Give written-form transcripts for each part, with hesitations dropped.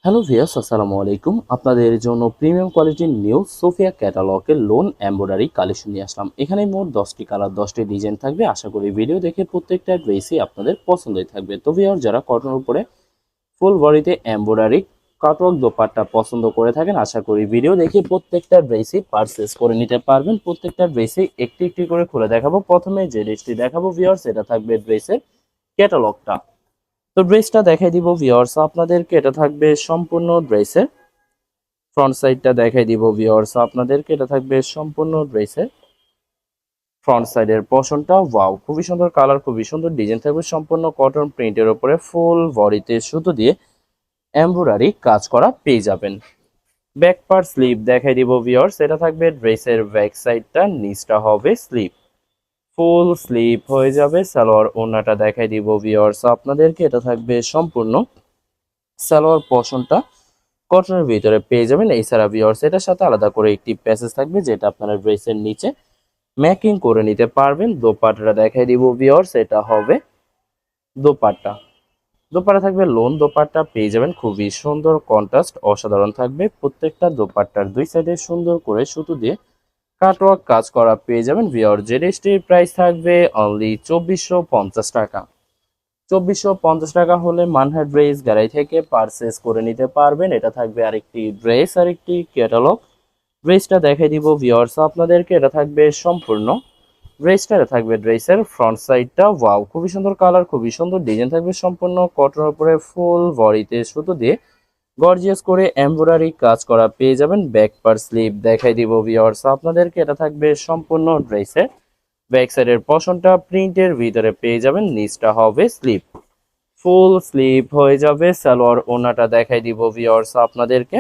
Hello viewers, আসসালামু আলাইকুম। আপনাদের জন্য প্রিমিয়াম কোয়ালিটির নিউ সোফিয়া ক্যাটালগের লোন এমব্রয়ডারি কালেকশন নিয়ে আসলাম। এখানে মোট 10টি কালার, 10টি ডিজাইন থাকবে। আশা করি ভিডিও দেখে প্রত্যেকটা ড্রেসই আপনাদের পছন্দই থাকবে। তো ভিউয়ার, যারা কটনের উপরে ফুল বডিতে এমব্রয়ডারি কাটওয়ার্ক দোপাট্টা পছন্দ করে থাকেন, আশা করি ভিডিও দেখে প্রত্যেকটা ড্রেসই পারচেজ করে নিতে পারবেন। প্রত্যেকটা ড্রেসই একটি একটি করে খুলে দেখাবো। প্রথমে যে ড্রেসটি দেখাবো ভিউয়ার্স, এটা থাকবে ড্রেসের ক্যাটালগটা। তো ড্রেসটা দেখাই দিব ভিউয়ার্স আপনাদেরকে। এটা থাকবে সম্পূর্ণ ড্রেসের ফ্রন্ট সাইডটা দেখাই দিব ভিউয়ার্স আপনাদেরকে। এটা থাকবে সম্পূর্ণ ড্রেসের ফ্রন্ট সাইডের পোর্শনটা। ওয়াও, খুবই সুন্দর কালার, খুবই সুন্দর ডিজাইন থাকবে। সম্পূর্ণ কটন প্রিন্টের উপরে ফুল বডিতে সুতো দিয়ে এমব্রয়ডারি কাজ করা পেয়ে যাবেন। ব্যাক পার্ট স্লিভ দেখাই দিব ভিউয়ার্স। এটা থাকবে ড্রেসের ব্যাক সাইডটা, নিচটা হবে স্লিভ, ফুল স্লিভ হয়ে যাবে। সালোয়ার ওড়নাটা দেখাই দিব ভিউয়ার্স আপনাদেরকে। এটা থাকবে সম্পূর্ণ সালোয়ার পোর্শনটা কটনের ভিতরে পেয়ে যাবেন। এছাড়া ভিউয়ার্স এটার সাথে আলাদা করে একটি প্যাসেজ থাকবে, যেটা আপনারা ড্রেসের নিচে ম্যাকিং করে নিতে পারবেন। দোপাট্টাটা দেখাই দিব ভিউয়ার্স। এটা হবে দোপাট্টা। দোপাট্টা থাকবে লোন দোপাট্টা পেয়ে যাবেন, খুবই সুন্দর, কন্ট্রাস্ট অসাধারণ থাকবে। প্রত্যেকটা দোপাট্টার দুই সাইডে সুন্দর করে সুতো দিয়ে কাটওয়ার্ক কাজ করা পেয়ে যাবেন। ভিউয়ার, যে ড্রেসটির প্রাইস থাকবে অনলি 2450 টাকা। 2450 টাকা হলে মানহার ড্রেস গ্যালারি থেকে পারচেস করে নিতে পারবেন। এটা থাকবে আরেকটি ড্রেস, আরেকটি ক্যাটালগ। ড্রেসটা দেখাই দিব ভিউয়ার্স আপনাদেরকে। এটা থাকবে সম্পূর্ণ ড্রেসটা, এটা থাকবে ড্রেসের ফ্রন্ট সাইডটা। ওয়াও, খুবই সুন্দর কালার, খুবই সুন্দর ডিজাইন থাকবে। সম্পূর্ণ কটনের উপরে ফুল বডিতে সুতো দিয়ে গর্জিয়াস করে এমব্রয়ডারি কাজ করা পেয়ে যাবেন। ব্যাক পার্ট স্লিভ দেখাই দিব ভিউয়ার্স আপনাদেরকে। এটা থাকবে সম্পূর্ণ ড্রেসের ব্যাক সাইডের পশনটা প্রিন্টের ভিতরে পেয়ে যাবেন। নিচটা হবে স্লিভ, ফুল স্লিভ হয়ে যাবে। সালোয়ার ওনাটা দেখাই দিব ভিউয়ার্স আপনাদেরকে।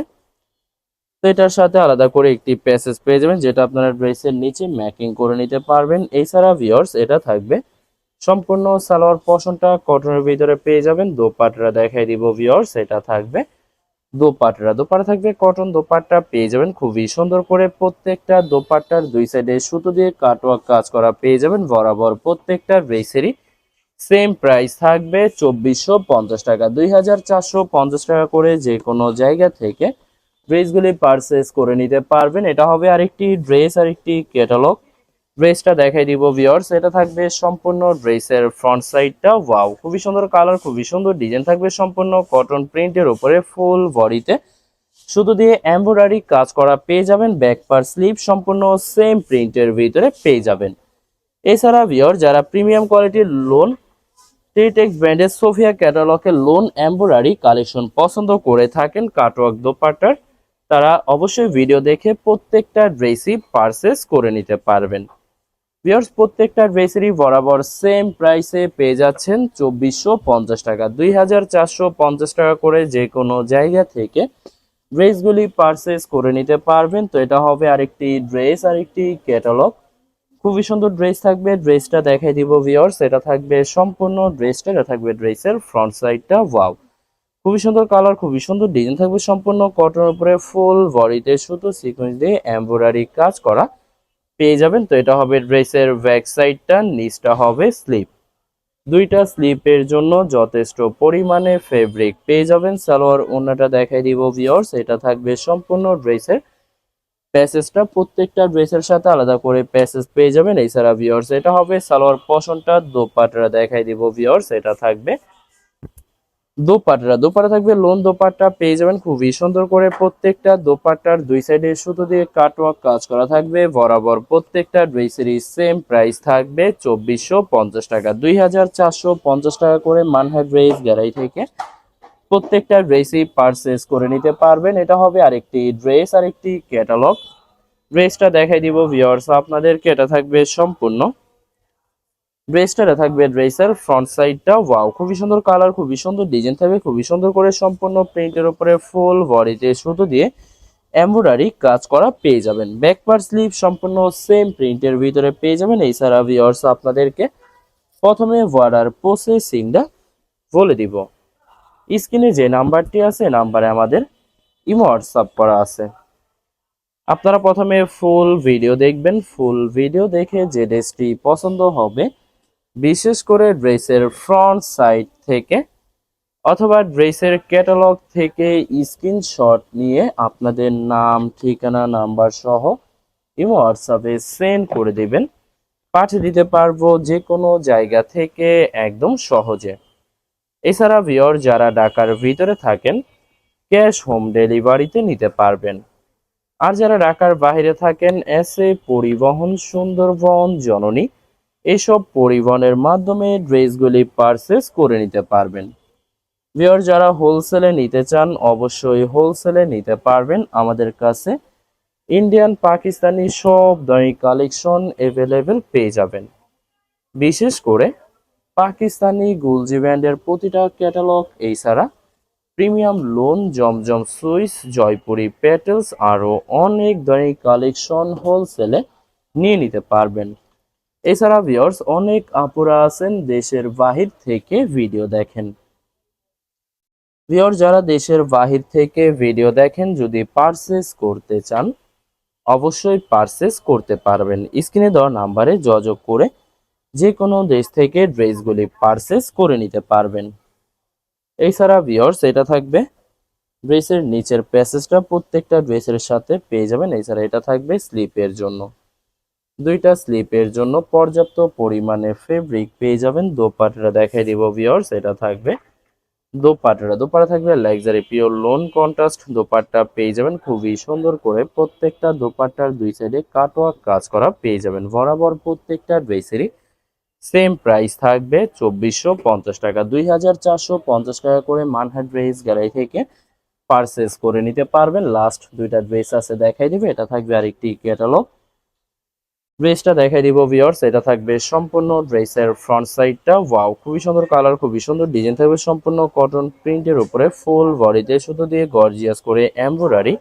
তো এটার সাথে আলাদা করে একটি প্যাসেজ পেয়ে যাবেন, যেটা আপনারা ড্রেসের নিচে ম্যাকিং করে নিতে পারবেন। এছাড়া ভিউয়ার্স এটা থাকবে সম্পূর্ণ সালোয়ার পোর্শনটা কটনের ভিতরে পেয়ে যাবেন। দোপাট্টা দেখাই দিব ভিউয়ার্স। এটা থাকবে দোপাট্টা থাকবে কটন দোপাট্টা পেয়ে যাবেন খুবই সুন্দর করে। প্রত্যেকটা দোপাট্টার দুই সাইডে সুতো দিয়ে কাটওয়ার্ক কাজ করা পেয়ে যাবেন। বরাবর প্রত্যেকটা ড্রেসেরই সেম প্রাইস থাকবে 2450 টাকা। 2450 টাকা করে যে কোনো জায়গা থেকে ড্রেসগুলি পারচেস করে নিতে পারবেন। এটা হবে আরেকটি ড্রেস, আরেকটি ক্যাটালগ। ড্রেসটা দেখাই দিব ভিউয়ার্স। এটা থাকবে সম্পূর্ণ ড্রেসের ফ্রন্ট সাইডটা। ওয়াও, খুবই সুন্দর কালার, খুবই সুন্দর ডিজাইন থাকবে। সম্পূর্ণ কটন প্রিন্টের উপরে ফুল বডিতে শুধু দিয়ে এমব্রয়ডারি কাজ করা পেয়ে যাবেন। ব্যাক পার্ট স্লিভ সম্পূর্ণ সেম প্রিন্টের ভিতরে পেয়ে যাবেন। এছাড়া ভিউয়ার, যারা প্রিমিয়াম কোয়ালিটির লোন টেটেক্স ব্র্যান্ডের সোফিয়া ক্যাটালগের লোন এমব্রয়ডারি কালেকশন পছন্দ করে থাকেন কাটওয়ার্ক দোপাট্টার, তারা অবশ্যই ভিডিও দেখে প্রত্যেকটা ড্রেসই পারচেস করে নিতে পারবেন। ভিউয়ার্স, প্রত্যেকটা ড্রেসেরই বরাবর সেম প্রাইসে পেয়ে যাচ্ছেন 2450 টাকা। 2450 টাকা করে যে কোনো জায়গা থেকে ড্রেসগুলি পারচেস করে নিতে পারবেন। তো এটা হবে আরেকটি ড্রেস, আরেকটি ক্যাটালগ। খুবই সুন্দর ড্রেস থাকবে। ড্রেসটা দেখাই দিব ভিউয়ার্স। এটা থাকবে সম্পূর্ণ ড্রেসটা, এটা থাকবে ড্রেসের ফ্রন্ট সাইডটা। ওয়াও, খুবই সুন্দর কালার, খুবই সুন্দর ডিজাইন থাকবে। সম্পূর্ণ কটনের উপরে ফুল বডিতে সুতো সিকোয়েন্স দিয়ে এমব্রয়ডারি কাজ করা পেয়ে যাবেন। তো এটা হবে ড্রেসের ব্যাক সাইডটা, নিচটা হবে স্লিপ। দুইটা স্লিপের জন্য যথেষ্ট পরিমাণে ফেব্রিক পেয়ে যাবেন। সালোয়ার ওড়নাটা দেখাই দিব ভিউয়ার্স। এটা থাকবে সম্পূর্ণ ড্রেসের প্যাসেজটা। প্রত্যেকটা ড্রেসের সাথে আলাদা করে প্যাসেজ পেয়ে যাবেন। এছাড়া ভিউয়ার্স এটা হবে সালোয়ার পোর্শনটা। দোপাট্টা দেখাই দিব ভিউয়ার্স। এটা থাকবে দোপাট্টা থাকবে লোন দোপাট্টা পেয়ে যাবেন খুবই সুন্দর করে। প্রত্যেকটা দোপাট্টার দুই সাইডে সুতো দিয়ে কাটওয়ার্ক কাজ করা থাকবে। বরাবর প্রত্যেকটা ড্রেসেরই সেম প্রাইস থাকবে 2450 টাকা। 2450 টাকা করে মানহার ড্রেস গ্যালারি থেকে প্রত্যেকটা ড্রেসই পারচেস করে নিতে পারবেন। এটা হবে আরেকটি ড্রেস, আরেকটি ক্যাটালগ। ড্রেসটা দেখাই দিব ভিউয়ার্স আপনাদেরকে। এটা থাকবে সম্পূর্ণ ড্রেসটা থাকবে ড্রেসের ফ্রন্ট সাইডটা। ওয়াও, খুবই সুন্দর কালার, খুবই সুন্দর ডিজাইন থাকবে। খুবই সুন্দর করে সম্পূর্ণ প্রিন্টের উপরে ফুল বডিতে সুতো দিয়ে এমব্রয়ডারি কাজ করা পেয়ে যাবেন। ব্যাক পার্ট স্লিভ সম্পূর্ণ সেম প্রিন্টের ভিতরে পেয়ে যাবেন। এছাড়া ভিউয়ার্স আপনাদেরকে প্রথমে অর্ডার প্রসেসিংটা বলে দিব। স্ক্রিনে যে নাম্বারটি আছে, নাম্বারে আমাদের ইমো হোয়াটসঅ্যাপ করা আছে। আপনারা প্রথমে ফুল ভিডিও দেখবেন। ফুল ভিডিও দেখে যে ড্রেসটি পছন্দ হবে, বিশেষ করে ড্রেসের ফ্রন্ট সাইড থেকে অথবা ড্রেসের ক্যাটালগ থেকে স্ক্রিনশট নিয়ে আপনাদের নাম, ঠিকানা, নাম্বার সহ ইমো হোয়াটসঅ্যাপে সেন্ড করে দিবেন। পাঠিয়ে দিতে পারবো যে কোনো জায়গা থেকে একদম সহজে। এছাড়া ভিউয়ার যারা ঢাকার ভিতরে থাকেন ক্যাশ হোম ডেলিভারিতে নিতে পারবেন। আর যারা ঢাকার বাইরে থাকেন এসএ পরিবহন, সুন্দরবন, জননী এসব পরিবহনের মাধ্যমে ড্রেসগুলি পারচেস করে নিতে পারবেন। ভিউয়ার যারা হোলসেলে নিতে চান অবশ্যই হোলসেলে নিতে পারবেন আমাদের কাছে। ইন্ডিয়ান, পাকিস্তানি সব ধরনের কালেকশন অ্যাভেলেবেল পেয়ে যাবেন। বিশেষ করে পাকিস্তানি গুলজি ব্র্যান্ডের প্রতিটা ক্যাটালগ, এছাড়া প্রিমিয়াম লোন, জমজম সুইস, জয়পুরি প্যাটেলস আরও অনেক ধরনের কালেকশন হোলসেলে নিয়ে নিতে পারবেন। এছাড়া ভিউয়ার্স অনেক আপুরা আছেন দেশের বাহির থেকে ভিডিও দেখেন। ভিউয়ার যারা দেশের বাহির থেকে ভিডিও দেখেন যদি পারচেস করতে চান অবশ্যই পারচেস করতে পারবেন। স্ক্রিনে দেওয়া নাম্বারে যোগাযোগ করে যে কোনো দেশ থেকে ড্রেসগুলি পারচেস করে নিতে পারবেন। এছাড়া ভিউয়ার্স এটা থাকবে ড্রেসের নিচের প্যাসেজটা প্রত্যেকটা ড্রেসের সাথে পেয়ে যাবেন। এছাড়া এটা থাকবে স্লিপের জন্য, দুইটা স্লিপের জন্য পর্যাপ্ত পরিমাণে ফেব্রিক পেয়ে যাবেন। দোপাট্টাটা দেখাই দিব ভিউয়ার্স, এটা থাকবে দোপাট্টা থাকবে luxury pure loan contrast dupatta পেয়ে যাবেন খুবই সুন্দর করে। প্রত্যেকটা দোপাট্টার দুই সাইডে কাটওয়ার্ক কাজ করা পেয়ে যাবেন। বরাবর প্রত্যেকটা ড্রেসেরই সেম প্রাইস থাকবে 2450 টাকা, 2450 টাকা করে মানহাট ড্রেস গ্যালারি থেকে পারচেস করে নিতে পারবেন। লাস্ট দুইটা ড্রেস আছে দেখাই দিবে, এটা থাকবে আরেকটি ক্যাটালগ। ড্রেসটা দেখাই দিব ভিউয়ার্স, এটা থাকবে সম্পূর্ণ ড্রেসের ফ্রন্ট সাইডটা। ওয়াও, খুবই সুন্দর কালার, খুবই সুন্দর ডিজাইন থাকবে। সম্পূর্ণ কটন প্রিন্টের উপরে ফুল বডিতে সুতো দিয়ে গর্জিয়াস করে এমব্রয়ডারি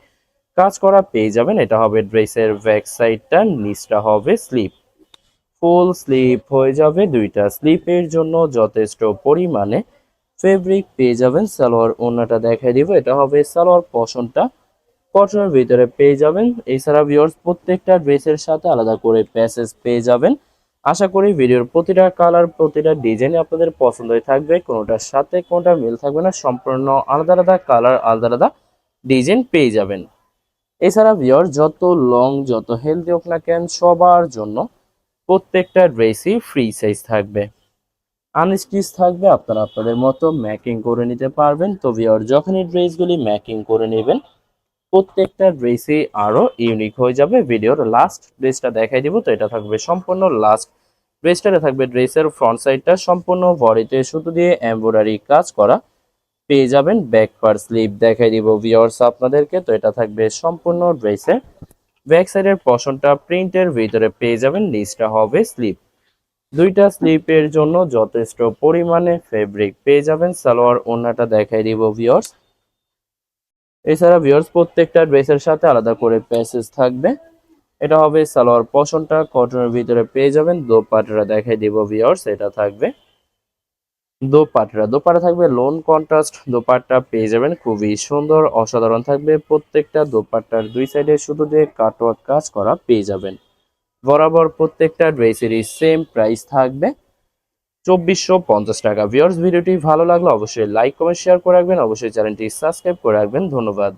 কাজ করা পেয়ে যাবেন। এটা হবে ড্রেসের ব্যাক সাইডটা, নিচটা হবে স্লিপ, ফুল স্লিপ হয়ে যাবে। দুইটা স্লিপের জন্য যথেষ্ট পরিমাণে ফেব্রিক পেয়ে যাবেন। সালোয়ার ওড়নাটা দেখাই দিব, এটা হবে সালোয়ার পশনটা কটনের ভিতরে পেয়ে যাবেন। এছাড়া ভিউয়ার্স প্রত্যেকটা ড্রেসের সাথে আলাদা করে প্যাসেজ পেয়ে যাবেন। আশা করি ভিডিওর প্রতিটা কালার, প্রতিটা ডিজাইন আপনাদের পছন্দই থাকবে, কোনোটার সাথে কোনোটা মিল থাকবে না, সম্পূর্ণ আলাদা আলাদা কালার, আলাদা আলাদা ডিজাইন পেয়ে যাবেন। এছাড়া ভিউয়ার্স যত লং যত হেলদি হোক না কেন সবার জন্য প্রত্যেকটা ড্রেসই ফ্রি সাইজ থাকবে, আনস্টিচ থাকবে, আপনারা আপনাদের মতো ম্যাকিং করে নিতে পারবেন। তো ভিউয়ার যখন এই ড্রেসগুলি ম্যাকিং করে নেবেন প্রত্যেকটা ড্রেসই আরো ইউনিক হয়ে যাবে। ভিডিওর লাস্ট ড্রেসটা দেখাই দিব, তো এটা থাকবে সম্পূর্ণ লাস্ট ড্রেসটা। থাকবে ড্রেসের ফ্রন্ট সাইডটা সম্পূর্ণ বডিতে সুতো দিয়ে এমব্রয়ডারি কাজ করা পেয়ে যাবেন। ব্যাক পার স্লিভ দেখাই দিব ভিউয়ার্স আপনাদেরকে, তো এটা থাকবে সম্পূর্ণ ড্রেসের ব্যাক সাইডের পশনটা প্রিন্টের ভিতরে পেয়ে যাবেন। নিচটা হবে স্লিভ, দুইটা স্লিপের জন্য যথেষ্ট পরিমাণে ফেব্রিক পেয়ে যাবেন। সালোয়ার ওড়নাটা দেখাই দিব ভিউয়ার্স। এছাড়া ভিউয়ার্স প্রত্যেকটা ড্রেসের সাথে আলাদা করে প্যাসেজ থাকবে। এটা হবে সালোয়ার পশনটা কটনের ভিতরে পেয়ে যাবেন। দোপাট্টা দেখাই দিব ভিউয়ার্স, এটা থাকবে দোপাট্টা থাকবে লোন কন্ট্রাস্ট দোপাট্টা পেয়ে যাবেন, খুবই সুন্দর অসাধারণ থাকবে। প্রত্যেকটা দোপাট্টার দুই সাইডে শুধু দিয়ে কাটওয়ার্ক কাজ করা পেয়ে যাবেন। বরাবর প্রত্যেকটা ড্রেসেরই সেম প্রাইস থাকবে 2450 টাকা। ভিউয়ার্স ভিডিওটি ভালো লাগলে অবশ্যই লাইক কমেন্ট শেয়ার করে রাখবেন, অবশ্যই চ্যানেলটি সাবস্ক্রাইব করে রাখবেন। ধন্যবাদ।